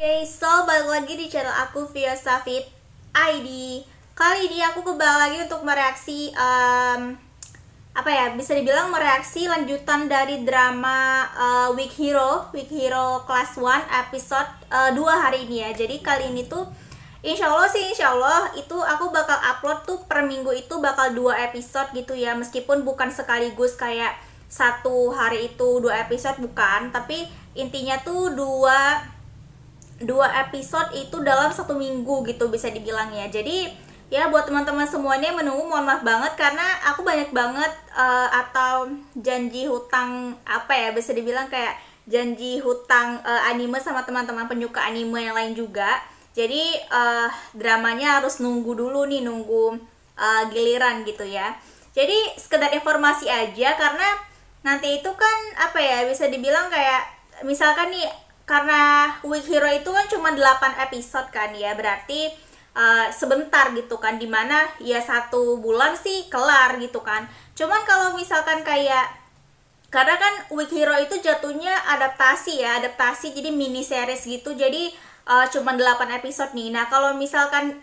Oke, so balik lagi di channel aku via Safit ID. Kali ini aku kembali lagi untuk mereaksi apa ya, bisa dibilang mereaksi lanjutan dari drama Week Hero Class 1 episode 2 hari ini ya. Jadi kali ini tuh insya Allah itu aku bakal upload tuh per minggu itu bakal 2 episode gitu ya. Meskipun bukan sekaligus kayak satu hari itu 2 episode, bukan, tapi intinya tuh dua episode itu dalam 1 minggu gitu bisa dibilang ya. Jadi ya buat teman-teman semuanya yang menunggu, mohon maaf banget karena aku banyak banget atau janji hutang, apa ya, bisa dibilang kayak janji hutang anime sama teman-teman penyuka anime yang lain juga. Jadi dramanya harus nunggu dulu nih, nunggu giliran gitu ya. Jadi sekedar informasi aja, karena nanti itu kan apa ya, bisa dibilang kayak misalkan nih, karena Week Hero itu kan cuma 8 episode kan ya, berarti sebentar gitu kan, dimana ya 1 bulan sih kelar gitu kan. Cuman kalau misalkan kayak, karena kan Week Hero itu jatuhnya adaptasi ya, adaptasi jadi mini series gitu, jadi cuma 8 episode nih. Nah kalau misalkan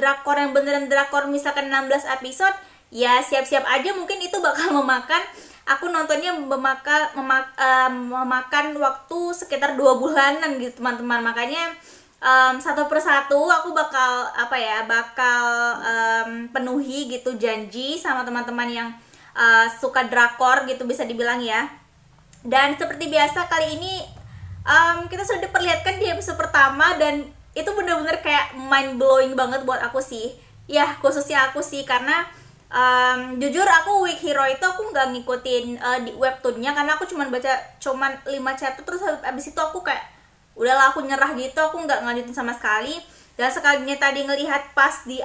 drakor yang beneran drakor misalkan 16 episode, ya siap-siap aja mungkin itu bakal memakan, aku nontonnya memakan waktu sekitar 2 bulanan gitu teman-teman. Makanya satu persatu aku bakal penuhi gitu janji sama teman-teman yang suka drakor gitu bisa dibilang ya. Dan seperti biasa kali ini kita sudah diperlihatkan di episode pertama, dan itu bener-bener kayak mind blowing banget buat aku sih ya, khususnya aku sih, karena jujur aku Week Hero itu aku nggak ngikutin di webtoonnya, karena aku cuman 5 chapter, terus abis itu aku kayak udahlah, aku nyerah gitu, aku nggak ngajutin sama sekali. Dan sekalinya tadi ngelihat pas di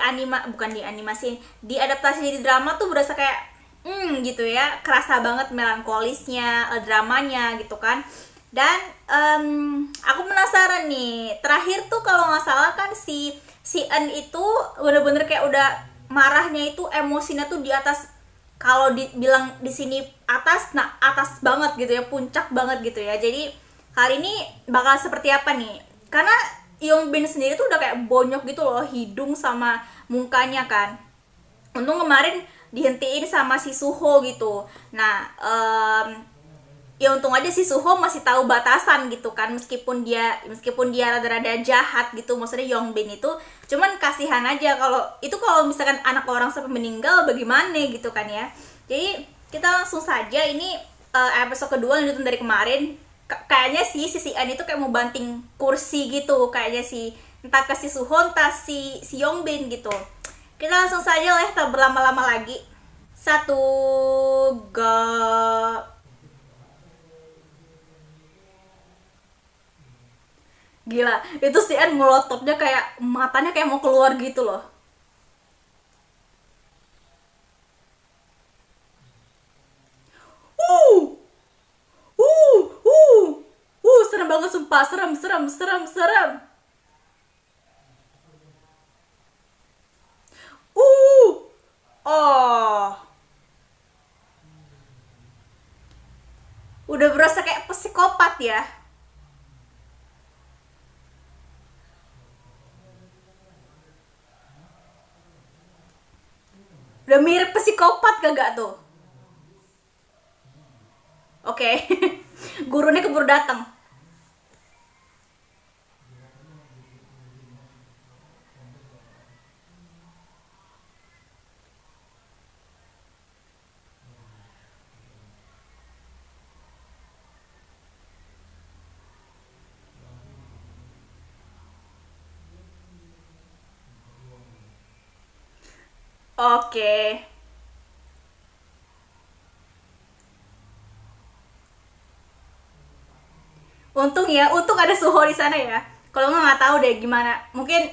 bukan di animasi, di adaptasi di drama tuh berasa kayak gitu ya, kerasa banget melankolisnya dramanya gitu kan. Dan aku penasaran nih, terakhir tuh kalau nggak salah kan si En itu bener-bener kayak udah marahnya itu, emosinya tuh di atas, kalau dibilang di sini atas, nah atas banget gitu ya, puncak banget gitu ya. Jadi kali ini bakal seperti apa nih, karena Young Bin sendiri tuh udah kayak bonyok gitu loh, hidung sama mukanya kan. Untung kemarin dihentiin sama si Suho gitu. Nah ya untung aja si Suho masih tahu batasan gitu kan, meskipun dia rada-rada jahat gitu, maksudnya Yongbin itu. Cuman kasihan aja, kalau misalkan anak orang sampai meninggal bagaimana gitu kan ya. Jadi kita langsung saja, ini episode kedua lanjutan dari kemarin. Kayaknya si An itu kayak mau banting kursi gitu kayaknya sih, entah ke si Suho entah si Yongbin gitu. Kita langsung saja lah, tak berlama-lama lagi. Satu, go. Gila, itu si N melototnya kayak matanya kayak mau keluar gitu loh. Uh, uh, uh, serem banget sumpah, serem. Uh, oh, udah berasa kayak psikopat ya. Udah mirip psikopat kagak tuh? Oke, gurunya keburu datang. Oke. Untung ada Suho di sana ya. Kalau nggak tahu deh gimana. Mungkin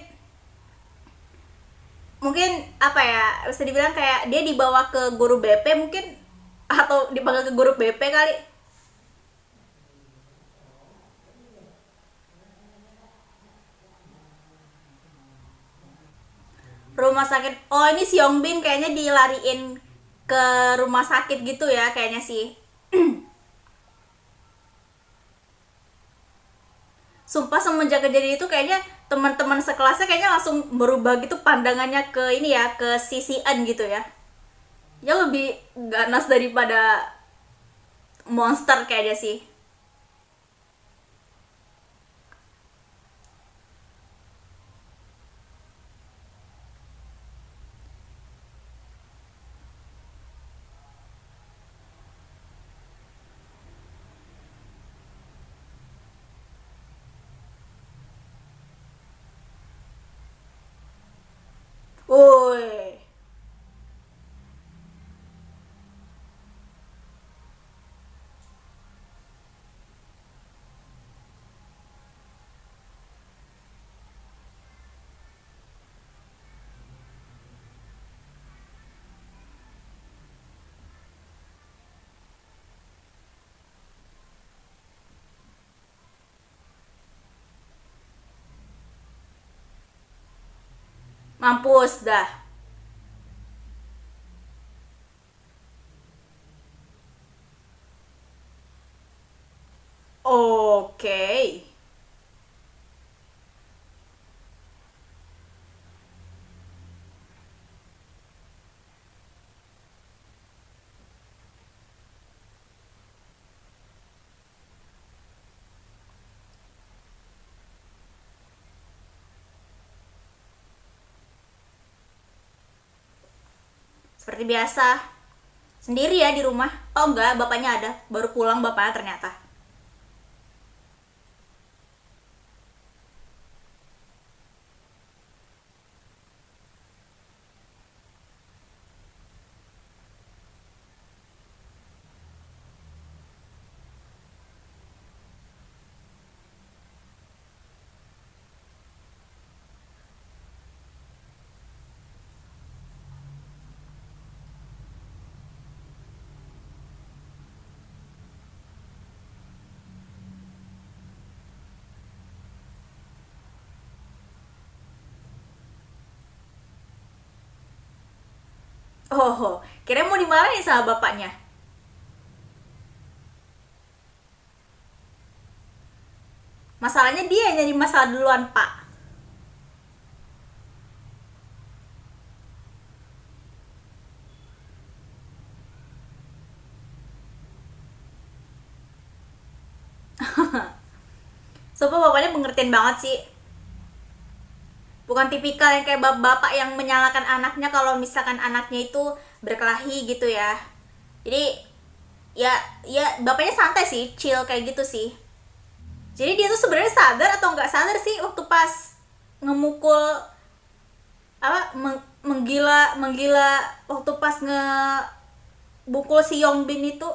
apa ya, bisa dibilang kayak dia dibawa ke guru BP mungkin, atau dipanggil ke guru BP kali. Rumah sakit. Oh, ini si Yongbin kayaknya dilariin ke rumah sakit gitu ya kayaknya sih. Sumpah semenjak kejadian itu kayaknya teman-teman sekelasnya kayaknya langsung berubah gitu pandangannya ke ini ya, ke sisian gitu ya. Ya lebih ganas daripada monster kayaknya sih. Woi. Mampus dah. Oke. Seperti biasa. Sendiri ya di rumah. Oh enggak, bapaknya ada. Baru pulang bapaknya ternyata. Oh, kira mau dimarahin sama bapaknya. Masalahnya dia yang jadi masalah duluan, Pak. Sumpah bapaknya pengertian banget sih. Bukan tipikal yang kayak bapak yang menyalahkan anaknya kalau misalkan anaknya itu berkelahi gitu ya. Jadi ya bapaknya santai sih, chill kayak gitu sih. Jadi dia tuh sebenarnya sadar atau nggak sadar sih waktu pas ngemukul apa menggila menggila waktu pas ngebukul si Yongbin itu.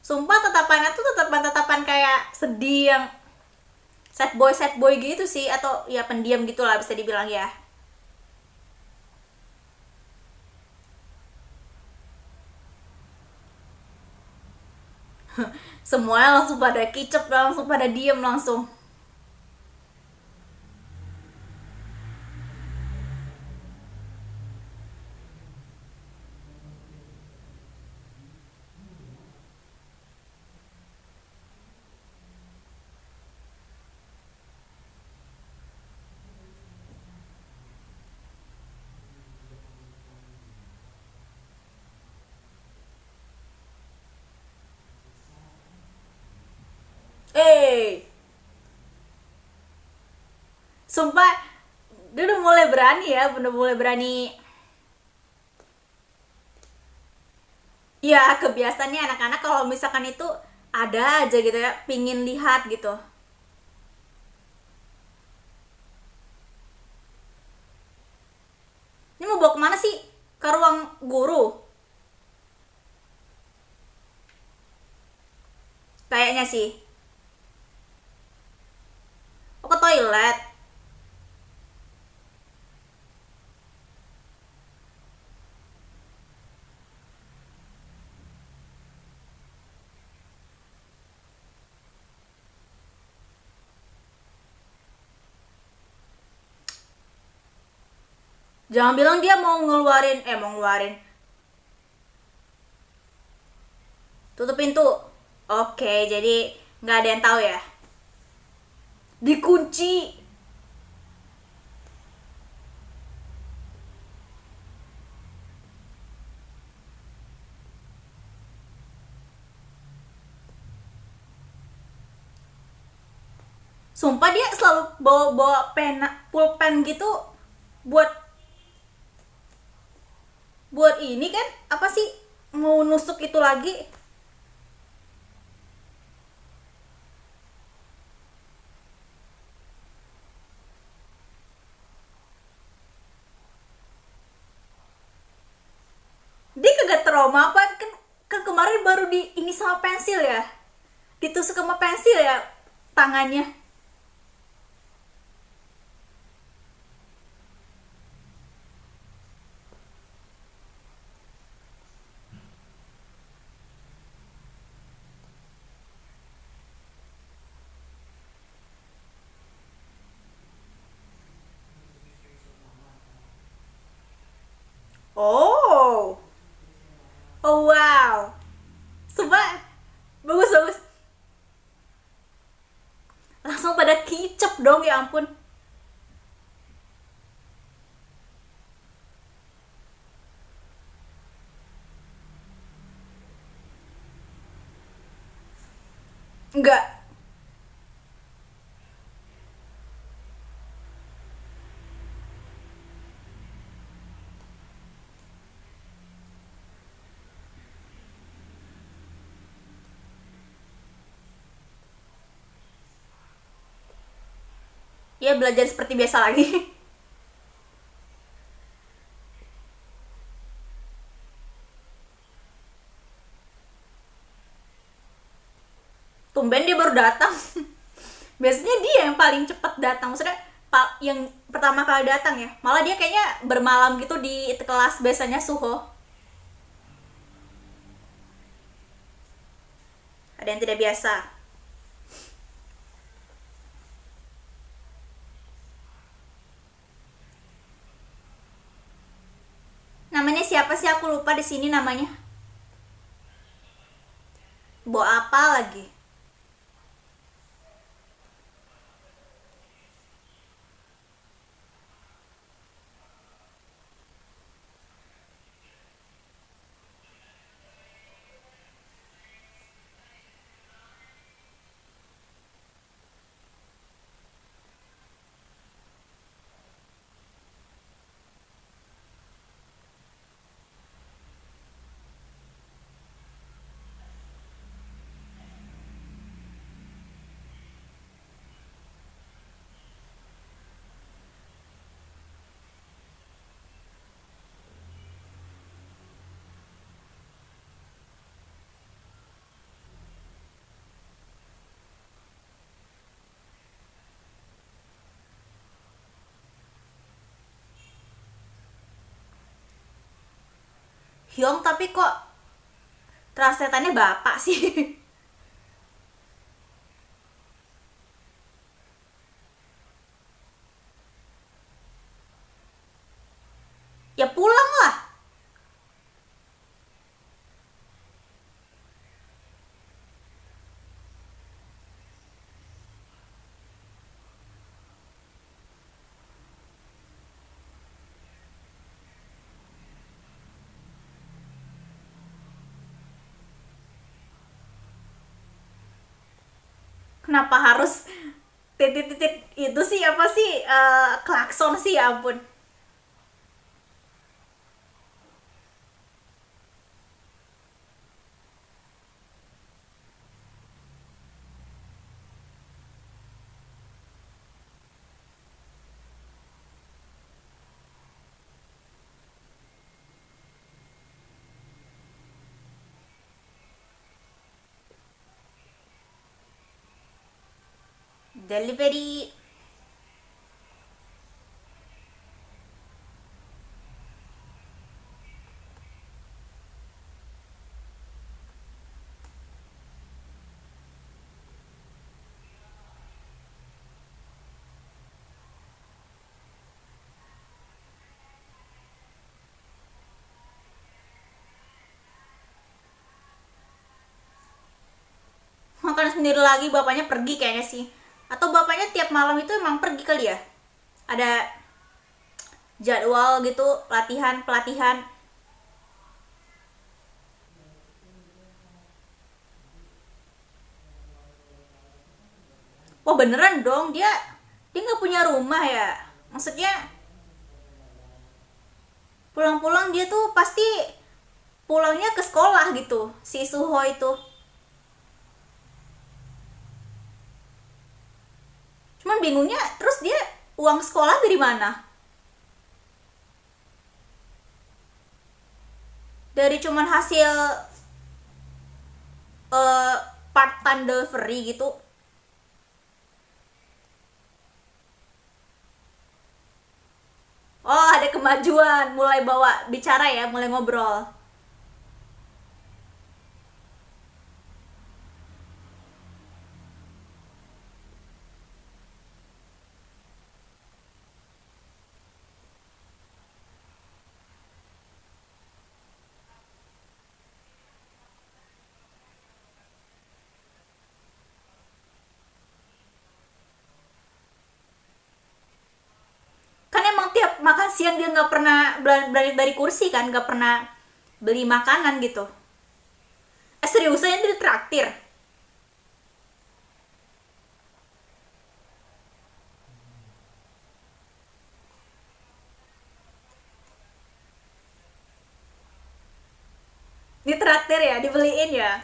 Sumpah tatapannya tuh tatapan kayak sedih yang sad boy gitu sih, atau ya pendiam gitulah bisa dibilang ya. Semuanya langsung pada kicep, langsung pada diem langsung. Eh, sumpah dia udah mulai berani ya, udah mulai berani. Ya kebiasaannya anak-anak kalau misalkan itu ada aja gitu ya, pingin lihat gitu. Ini mau bawa kemana sih? Ke ruang guru? Kayaknya sih. Oh, ke toilet. Jangan bilang dia mau ngeluarin, mau ngeluarin. Tutup pintu. Oke, jadi nggak ada yang tahu ya. Dikunci. Sumpah dia selalu bawa pena, pulpen gitu buat buat ini kan apa sih, mau nusuk itu lagi. Dia kagak trauma apa kan, kemarin baru di ini sama pensil ya, ditusuk sama pensil ya tangannya. Oh, oh wow, sumpah bagus bagus. Langsung pada kicep dong, ya ampun. Enggak. Ya belajar seperti biasa lagi. Tumben dia baru datang. Biasanya dia yang paling cepat datang, maksudnya yang pertama kali datang ya. Malah dia kayaknya bermalam gitu di kelas biasanya Suho. Ada yang tidak biasa. Namanya siapa sih, aku lupa di sini namanya. Bo apa lagi? Hyung, tapi kok translatannya bapak sih? Ya pulang lah. Kenapa harus titit-titit itu sih, apa sih, klakson sih, ya ampun. Delivery. makan sendiri lagi, bapaknya pergi kayaknya sih. Atau bapaknya tiap malam itu emang pergi kali ya, ada jadwal gitu, latihan pelatihan. Wah beneran dong, dia dia nggak punya rumah ya, maksudnya pulang-pulang dia tuh pasti pulangnya ke sekolah gitu si Suho itu. Cuman bingungnya terus dia uang sekolah dari mana? Dari cuman hasil uh, part time delivery gitu. Oh ada kemajuan, mulai bawa bicara ya, mulai ngobrol. Kan emang tiap makan siang dia nggak pernah balik dari kursi kan, nggak pernah beli makanan gitu. Seriusan dia ditraktir? Ditraktir ya, dibeliin ya.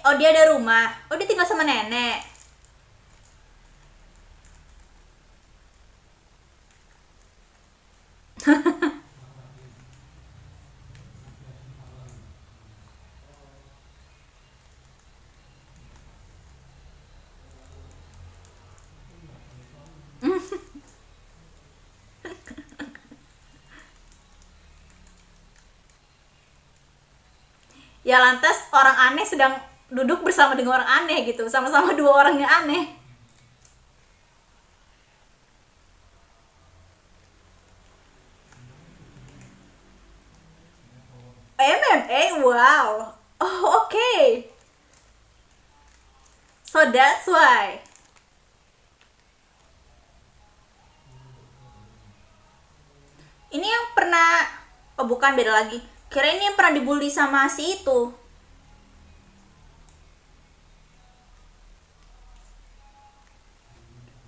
Oh dia ada rumah, oh dia tinggal sama nenek. Ya lantas orang aneh sedang duduk bersama dengan orang aneh gitu, sama-sama dua orang yang aneh. MMA, wow. Oh oke, okay. So that's why. Ini yang pernah, oh bukan, beda lagi. Kira ini yang pernah dibully sama si itu.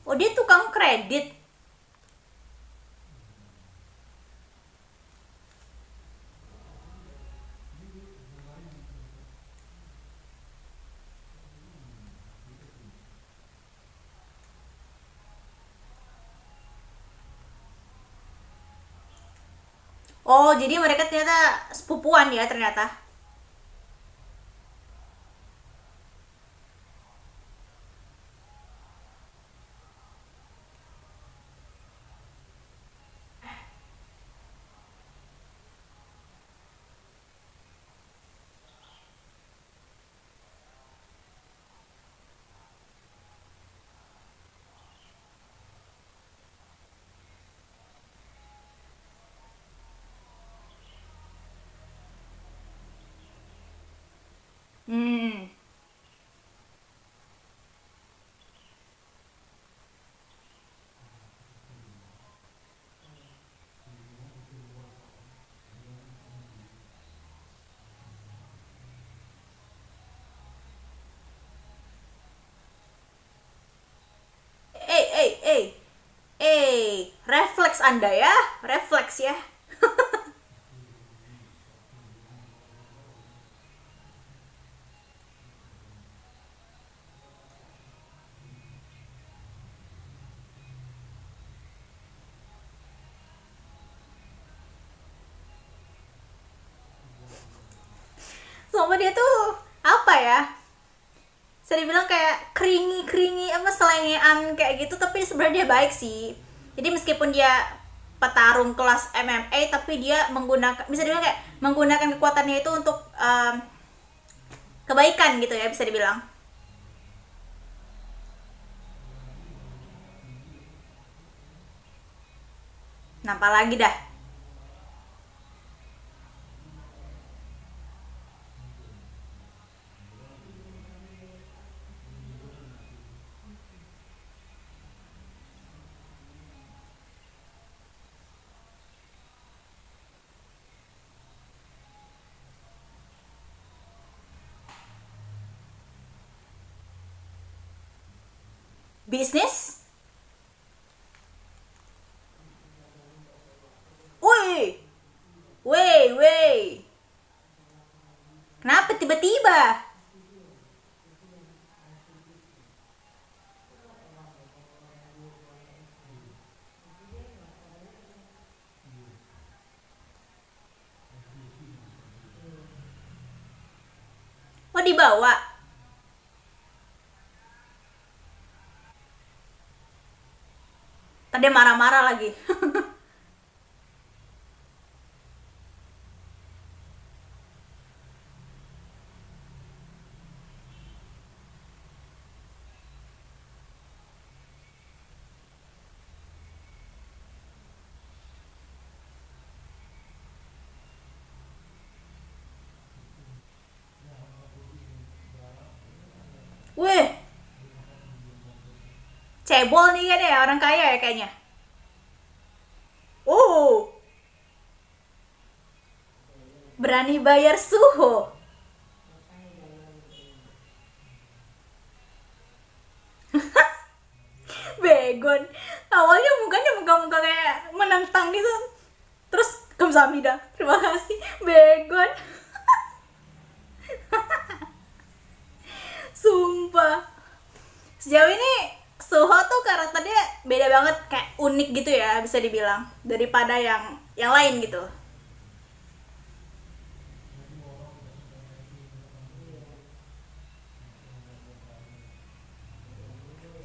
Oh dia tukang kredit. Oh jadi mereka ternyata sepupuan ya ternyata. Hmm. Eh, refleks Anda ya, refleks ya. Sama dia tuh apa ya? Saya dibilang kayak keringi apa selengean kayak gitu, tapi sebenarnya dia baik sih. Jadi meskipun dia petarung kelas MMA tapi dia menggunakan, bisa dibilang kayak menggunakan kekuatannya itu untuk kebaikan gitu ya, bisa dibilang. Nampak lagi dah. Bisnis. Woi, woi, woi. Kenapa tiba-tiba? Oh, dibawa. Tadi marah-marah lagi. Weh, cebol nih kan ya, orang kaya ya kayaknya. Oh, berani bayar suho. Begon. Awalnya mukanya muka-muka kayak menentang gitu. Terus kamsahamnida. Terima kasih. Begon. Sumpah. Sejauh ini Suho tuh karakternya beda banget, kayak unik gitu ya, bisa dibilang, daripada yang lain gitu.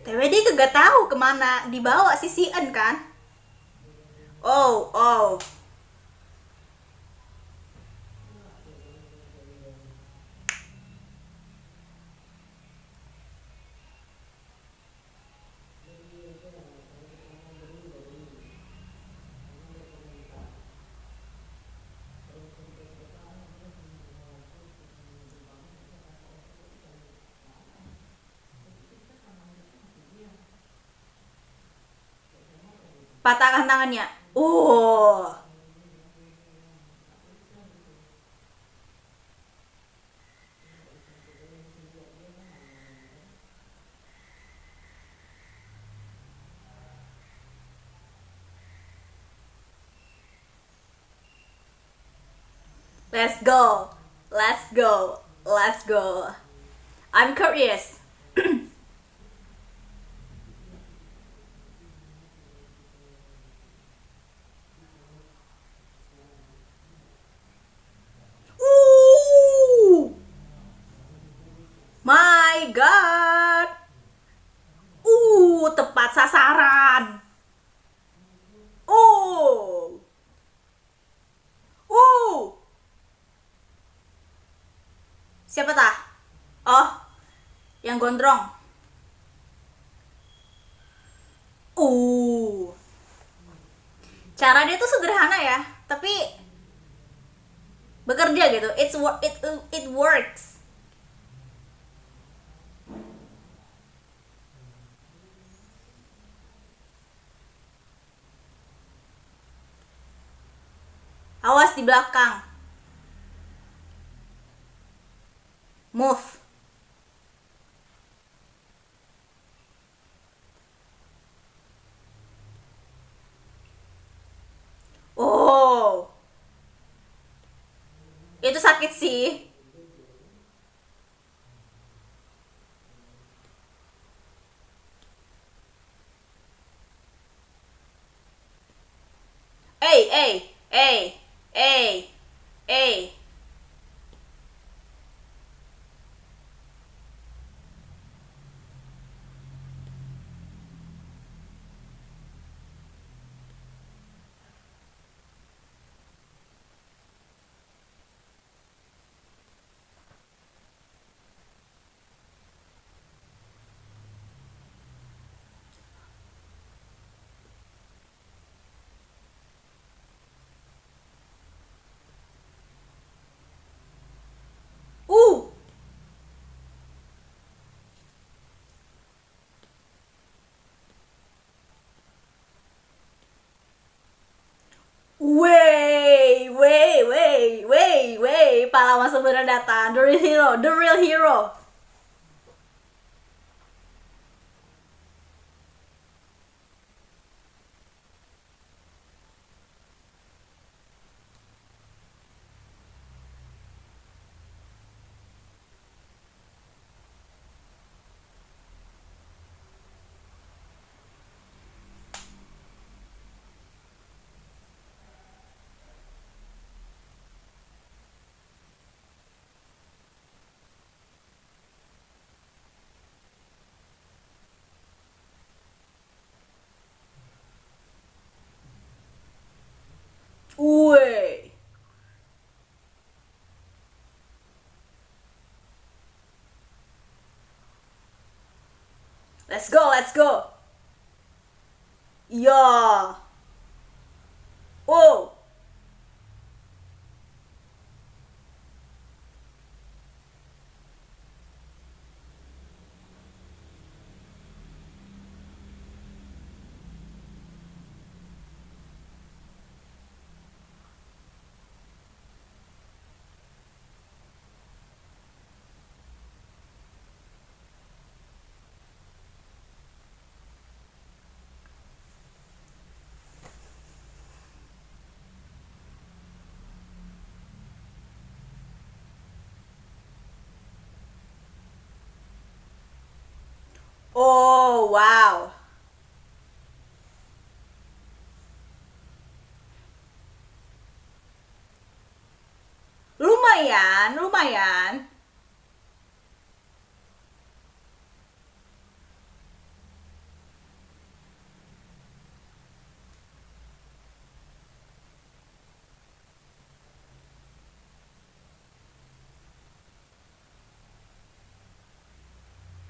TWD kagak tahu kemana dibawa si Sian kan. Oh, oh. Patahkan tangannya. Oh. Let's go. Let's go. Let's go. I'm curious. Ooh. My god. Tepat sasaran. Oh. Uh. Siapa tah? Oh, yang gondrong. Uh. Cara dia tuh sederhana ya, tapi bekerja gitu. It works. Awas di belakang. Move. Oh, itu sakit sih. Eh, eh, eh, eh, eh. Pahlawan sebenarnya datang. The real hero, the real hero. Woi. Let's go, let's go. Ya. Oh. Oh, wow. Lumayan, lumayan.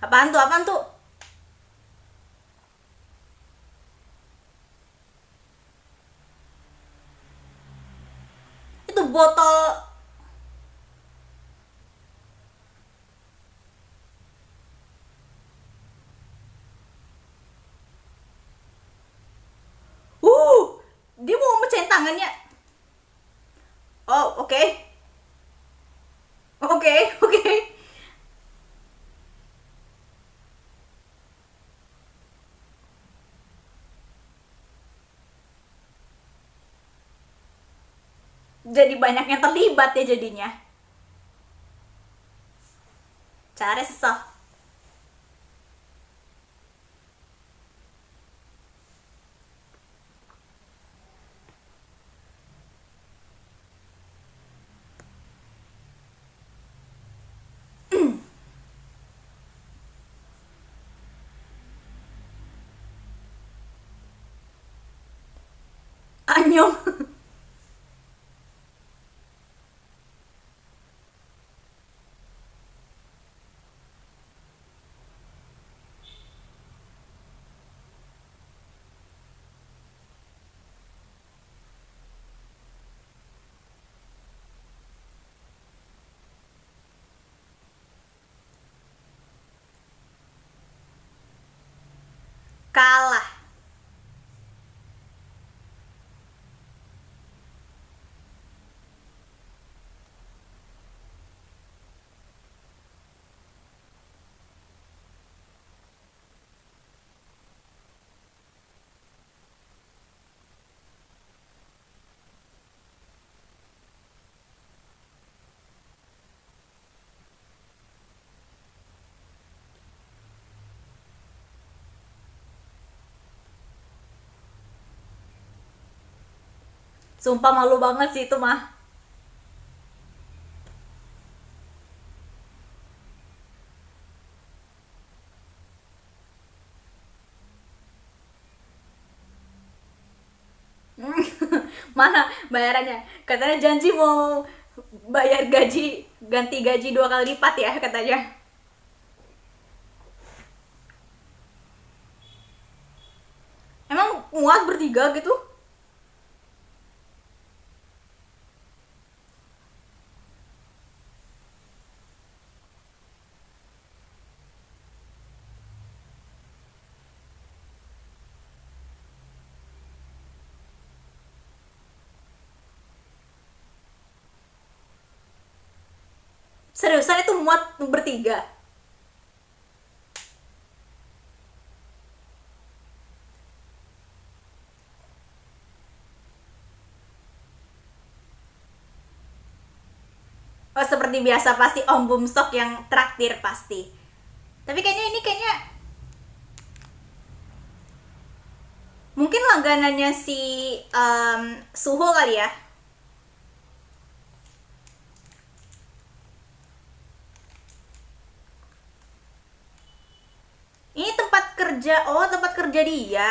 Apaan tuh? Apaan tuh? Itu botol. Dia mau mecahin tangannya. Oh, oke. Okay. Oke, okay, oke. Okay. Jadi banyak yang terlibat ya jadinya. Cara susah. Anyong. Kalah. Sumpah malu banget sih itu mah. Mana bayarannya? Katanya janji mau bayar gaji, ganti gaji 2 kali lipat ya katanya. Emang muat bertiga gitu? Seriusan itu muat bertiga? Oh, seperti biasa pasti Om Bumstok yang traktir pasti. Tapi kayaknya ini mungkin langganannya si Suho kali ya. Ini tempat kerja, oh tempat kerja dia.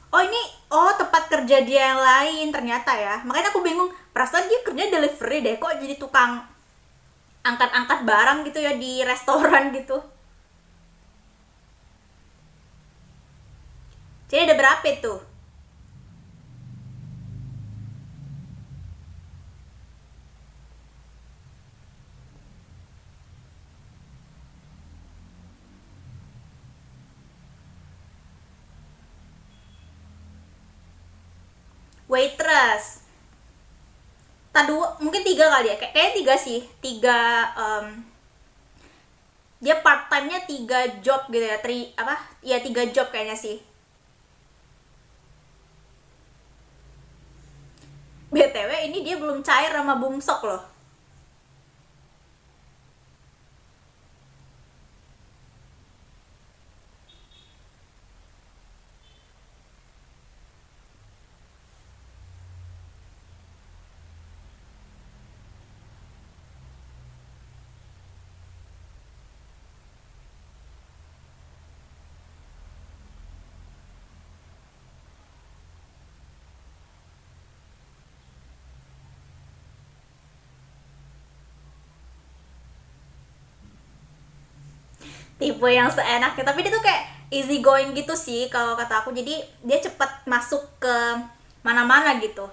Oh ini, oh tempat kerja dia yang lain ternyata ya. Makanya aku bingung, perasaan dia kerja delivery deh, kok jadi tukang angkat-angkat barang gitu ya di restoran gitu. Jadi ada berapa itu? Waitress. Tadu mungkin tiga kali ya, kayaknya tiga sih, tiga. Dia part time nya tiga job gitu ya, apa ya, tiga job kayaknya sih. BTW ini dia belum cair sama Bumsok loh. Tipe yang seenaknya, tapi dia tuh kayak easy going gitu sih kalau kata aku, jadi dia cepat masuk ke mana-mana gitu.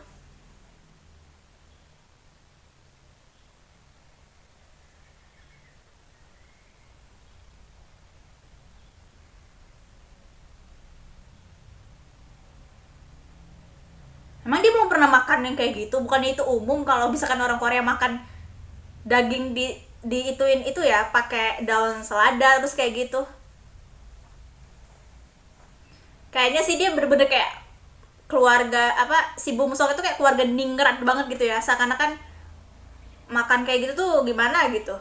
Emang dia belum pernah makan yang kayak gitu? Bukannya itu umum kalau misalkan orang Korea makan daging di ituin itu ya, pakai daun selada terus kayak gitu. Kayaknya sih dia bener-bener kayak keluarga, apa, si Bumsok itu kayak keluarga ningrat banget gitu ya, seakan-akan makan kayak gitu tuh gimana gitu.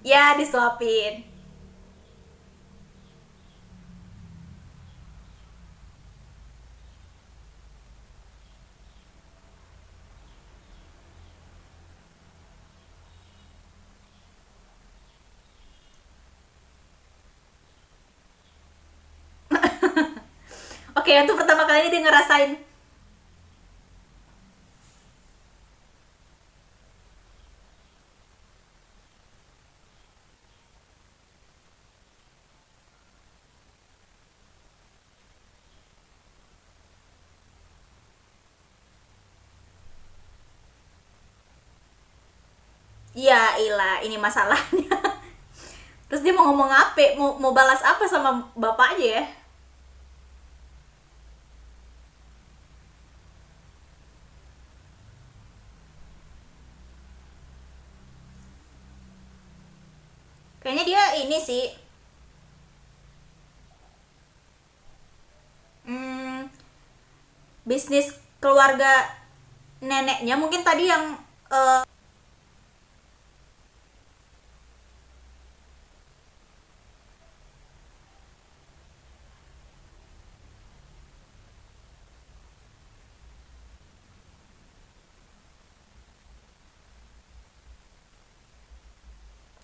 Ya disuapin. Oke, untuk pertama kalinya dia ngerasain. Iya, ilah, ini masalahnya. Terus dia mau ngomong apa? Mau balas apa sama bapaknya ya? Kayaknya dia ini sih, hmm, bisnis keluarga neneknya mungkin tadi yang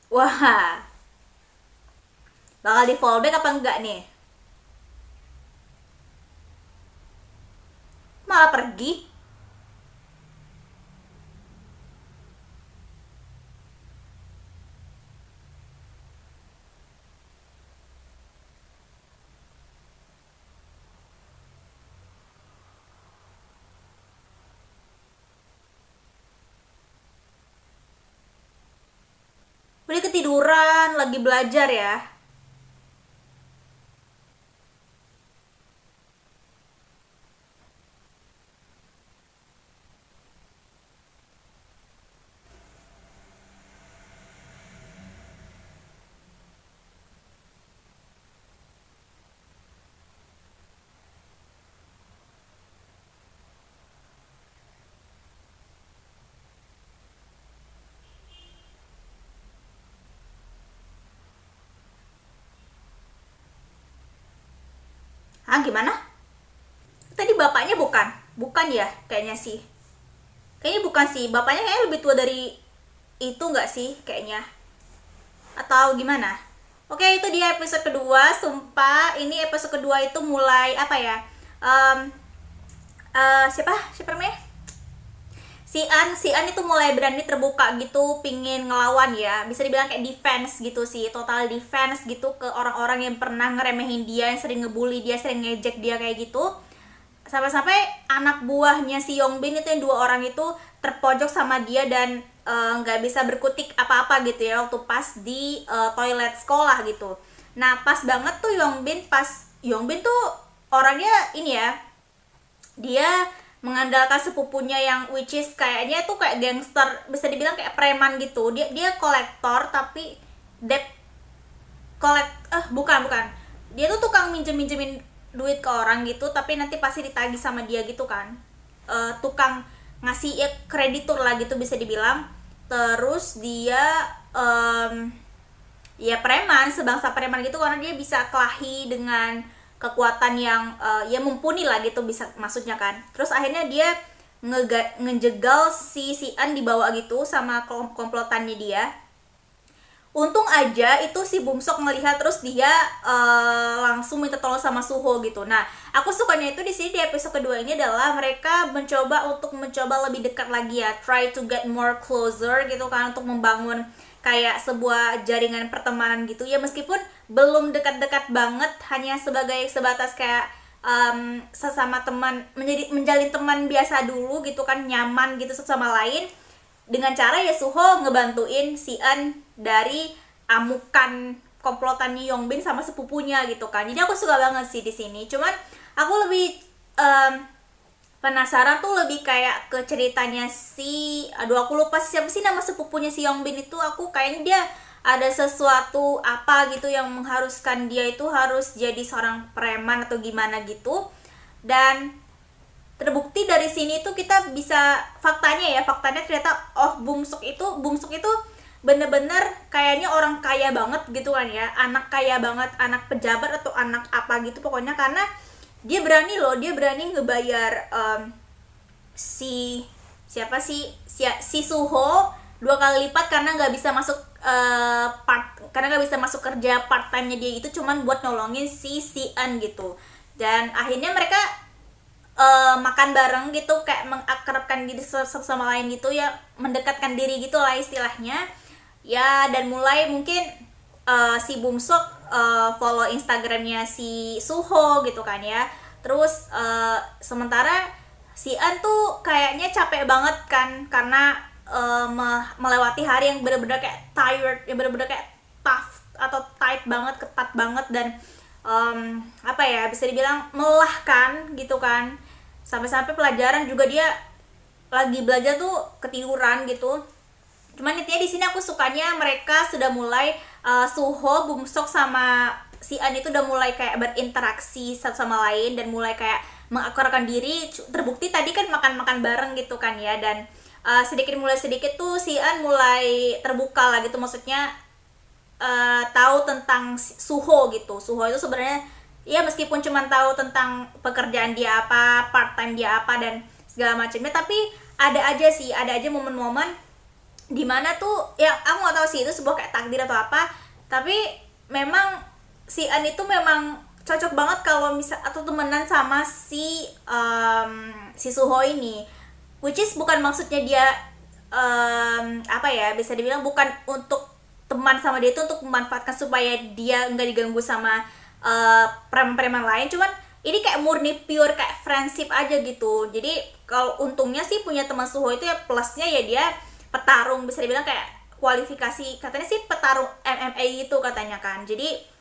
Wah, bakal di fallback apa enggak nih? Malah pergi. Udah ketiduran, lagi belajar ya. Ah, gimana? Tadi bapaknya bukan? Bukan ya, kayaknya sih. Kayaknya bukan sih, bapaknya kayaknya lebih tua dari itu nggak sih, kayaknya. Atau gimana? Oke, itu dia episode kedua. Sumpah, ini episode kedua itu mulai apa ya? Em, siapa namanya? Si An itu mulai berani terbuka gitu, pingin ngelawan ya, bisa dibilang kayak defense gitu sih, total defense gitu ke orang-orang yang pernah ngeremehin dia, yang sering ngebully dia, sering ngejek dia kayak gitu. Sampai-sampai anak buahnya si Yongbin itu yang dua orang itu terpojok sama dia dan nggak bisa berkutik apa-apa gitu ya waktu pas di toilet sekolah gitu. Nah pas banget tuh Yongbin tuh orangnya ini ya, dia mengandalkan sepupunya yang which is kayaknya tuh kayak gangster, bisa dibilang kayak preman gitu. Dia kolektor tapi debt bukan, dia tuh tukang minjemin duit ke orang gitu tapi nanti pasti ditagih sama dia gitu kan. Tukang ngasih ya kreditur lah gitu bisa dibilang. Terus dia ya preman, sebangsa preman gitu, karena dia bisa kelahi dengan kekuatan yang ya mumpuni lah gitu, bisa maksudnya kan. Terus akhirnya dia ngejegal si An dibawa gitu sama komplotannya dia. Untung aja itu si Bumsok ngelihat, terus dia langsung minta tolong sama Suho gitu. Nah, aku sukanya itu di sini di episode kedua ini adalah mereka mencoba lebih dekat lagi ya, try to get more closer gitu kan, untuk membangun kayak sebuah jaringan pertemanan gitu ya, meskipun belum dekat-dekat banget, hanya sebatas kayak sesama teman, menjalin teman biasa dulu gitu kan, nyaman gitu satu sama lain, dengan cara ya Suho ngebantuin si An dari amukan komplotan Yongbin sama sepupunya gitu kan. Jadi aku suka banget sih di sini. Cuman aku lebih penasaran tuh lebih kayak ke ceritanya aku lupa siapa sih nama sepupunya si Yongbin itu. Aku kayaknya dia ada sesuatu apa gitu yang mengharuskan dia itu harus jadi seorang preman atau gimana gitu. Dan terbukti dari sini tuh kita bisa faktanya ternyata Bumsuk itu bener-bener kayaknya orang kaya banget gitu kan ya, anak kaya banget, anak pejabat atau anak apa gitu pokoknya, karena dia berani ngebayar si Suho 2 kali lipat karena nggak bisa masuk kerja part time-nya dia itu cuman buat nolongin si An gitu. Dan akhirnya mereka makan bareng gitu, kayak mengakrabkan diri satu sama lain gitu ya, mendekatkan diri gitu lah istilahnya ya. Dan mulai mungkin si Bumsok follow Instagramnya si Suho gitu kan ya. Terus sementara si An tuh kayaknya capek banget kan, karena melewati hari yang bener-bener kayak tired, yang bener-bener kayak tough atau tight banget, ketat banget, dan bisa dibilang melelahkan gitu kan. Sampai-sampai pelajaran juga dia lagi belajar tuh ketiduran gitu. Cuman intinya di sini aku sukanya mereka sudah mulai Suho, Bumsok sama si An itu udah mulai kayak berinteraksi satu sama lain dan mulai kayak mengakrabkan diri. Terbukti tadi kan makan-makan bareng gitu kan ya, dan sedikit tuh si An mulai terbuka lah gitu, maksudnya tahu tentang Suho gitu. Suho itu sebenarnya ya meskipun cuma tahu tentang pekerjaan dia apa, part time dia apa dan segala macamnya, tapi ada aja momen-momen dimana tuh ya aku nggak tahu sih itu sebuah kayak takdir atau apa, tapi memang si An itu memang cocok banget kalau misal atau temenan sama si Suho ini, which is bukan maksudnya dia apa ya, bisa dibilang bukan untuk teman sama dia itu untuk memanfaatkan supaya dia nggak diganggu sama preman-preman lain, cuman ini kayak murni pure kayak friendship aja gitu. Jadi kalau untungnya sih punya teman Suho itu ya, plusnya ya dia petarung, bisa dibilang kayak kualifikasi, katanya sih petarung MMA gitu katanya kan. Jadi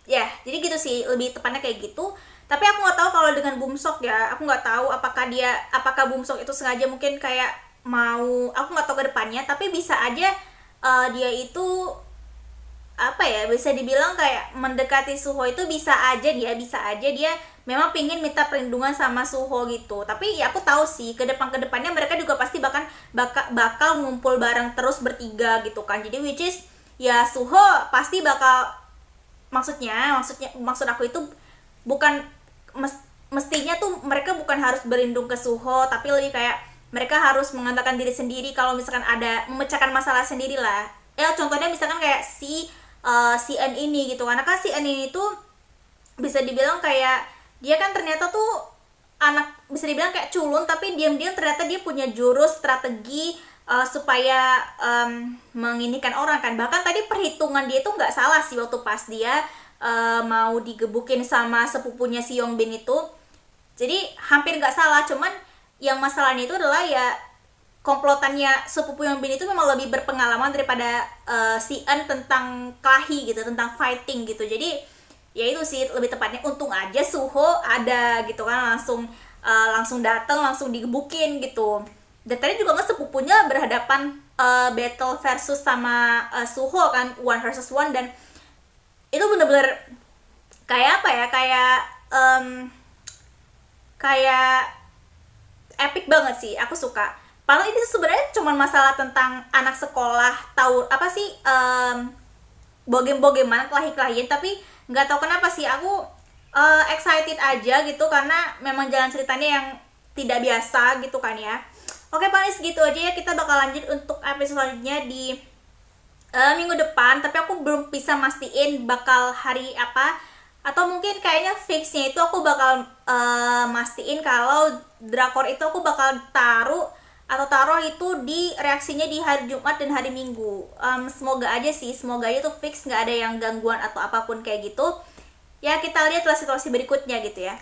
ya jadi gitu sih, lebih tepatnya kayak gitu. Tapi aku nggak tahu kalau dengan Bumsok ya, aku nggak tahu apakah Bumsok itu sengaja mungkin kayak mau, aku nggak tahu ke depannya, tapi bisa aja dia itu apa ya, bisa dibilang kayak mendekati Suho itu bisa aja dia memang pingin minta perlindungan sama Suho gitu. Tapi ya aku tahu sih ke depannya mereka juga pasti bakal ngumpul bareng terus bertiga gitu kan. Jadi which is ya Suho pasti bakal, maksud aku itu bukan mestinya tuh mereka bukan harus berlindung ke Suho, tapi lebih kayak mereka harus mengandalkan diri sendiri kalau misalkan ada memecahkan masalah sendiri lah. Ya contohnya misalkan kayak si N ini gitu, karena kan si N ini tuh bisa dibilang kayak dia kan ternyata tuh anak, bisa dibilang kayak culun, tapi diam-diam ternyata dia punya jurus strategi supaya menginikan orang kan. Bahkan tadi perhitungan dia tuh nggak salah sih waktu pas dia mau digebukin sama sepupunya si Yongbin itu, jadi hampir nggak salah. Cuman yang masalahnya itu adalah ya komplotannya sepupu Yongbin itu memang lebih berpengalaman daripada si En tentang kelahi gitu, tentang fighting gitu. Jadi ya itu sih lebih tepatnya, untung aja Suho ada gitu kan, langsung datang, langsung digebukin gitu. Dan tadi juga nggak sepupunya berhadapan battle versus sama Suho kan, 1 versus 1, dan itu bener-bener kayak apa ya, kayak epic banget sih, aku suka. Padahal ini sebenarnya cuma masalah tentang anak sekolah tahu apa sih, bogem-bogeman, kelahi-kelahian, tapi nggak tahu kenapa sih aku excited aja gitu, karena memang jalan ceritanya yang tidak biasa gitu kan ya. Oke paling segitu aja ya, kita bakal lanjut untuk episode selanjutnya di minggu depan, tapi aku belum bisa mastiin bakal hari apa, atau mungkin kayaknya fixnya itu aku bakal mastiin kalau drakor itu aku bakal taruh itu di reaksinya di hari Jumat dan hari Minggu. Semoga aja tuh fix, nggak ada yang gangguan atau apapun kayak gitu ya. Kita lihat lah situasi berikutnya gitu ya.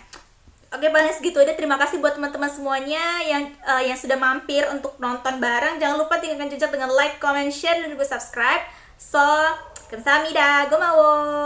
Oke paling segitu aja, terima kasih buat teman-teman semuanya yang sudah mampir untuk nonton bareng. Jangan lupa tinggalkan jejak dengan like, comment, share, dan juga subscribe. So, 감사합니다. 고마워.